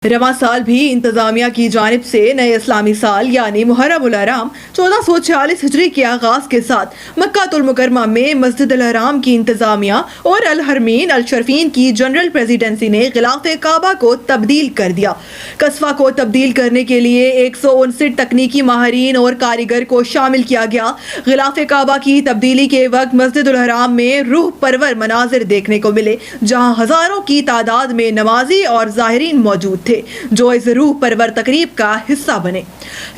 रवां साल भी इंतजामिया की जानिब से नए इस्लामी साल यानी मुहर्रम उल हराम 1446 हिजरी के आगाज के साथ मक्कातुल मुकर्रमा में मस्जिद अल हराम की इंतजामिया और अल हरमीन अल शरीफीन की जनरल प्रेसिडेंसी ने गिलाफ काबा को तब्दील कर दिया। कस्बा को तब्दील करने के लिए 159 तकनीकी माहरीन और कारीगर को शामिल किया गया। गिलाफ काबा की तब्दीली के वक्त मस्जिद अल हराम में रूह परवर मनाजिर देखने को मिले, जहाँ हजारों की तादाद में नमाजी और ज़ाहिरीन मौजूद थे जो इस रूह परवर तकरीब का हिस्सा बने।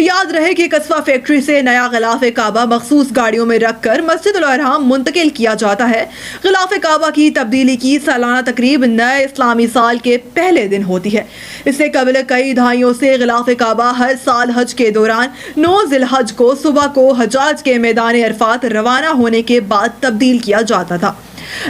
याद रहे कि कस्बा फैक्ट्री से नया गिलाफ काबा मखसूस गाड़ियों में रखकर मस्जिद अल हराम मुंतकिल किया जाता है। गिलाफ काबा की तब्दीली की सालाना तकरीब नए इस्लामी साल के पहले दिन होती है। इससे कबल कई दहाइयों से गिलाफ काबा हर साल हज के दौरान 9 ज़िलहज को सुबह को हजाज के मैदान अरफात रवाना होने के बाद तब्दील किया जाता था।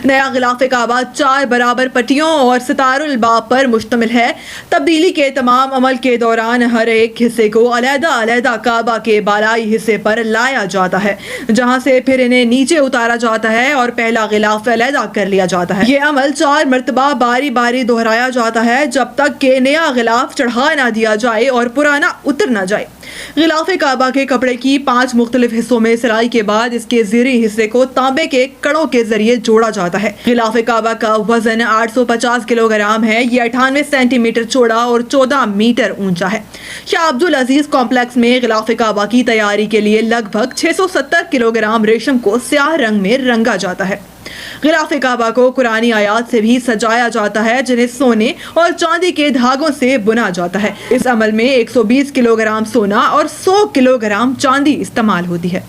नया गिलाफ काबा 4 बराबर पट्टियों और सितारुल बाब पर मुश्तमिल है। तब्दीली के तमाम अमल के दौरान हर एक हिस्से को अलग-अलग काबा के बालाई हिस्से पर लाया जाता है, जहां से फिर इन्हें नीचे उतारा जाता है और पहला गिलाफ अलग कर लिया जाता है। ये अमल 4 मरतबा बारी बारी दोहराया जाता है जब तक कि नया गिलाफ चढ़ा ना दिया जाए और पुराना उतर ना जाए। गिलाफ काबा के कपड़े की 5 मुख्तलिफ हिस्सों में सिलाई के बाद इसके ज़ीरी हिस्से को तांबे के कड़ों के जरिए जोड़ा जाता है। गिलाफ काबा का वजन 850 किलोग्राम है। ये 98 सेंटीमीटर चौड़ा और 14 मीटर ऊंचा है। शाह अब्दुल अजीज कॉम्प्लेक्स में गिलाफ काबा की तैयारी के लिए लगभग 670 किलोग्राम रेशम को स्याह रंग में रंगा जाता है। गिलाफ काबा को कुरानी आयात से भी सजाया जाता है, जिन्हें सोने और चांदी के धागों से बुना जाता है। इस अमल में 120 किलोग्राम सोना और 100 किलोग्राम चांदी इस्तेमाल होती है।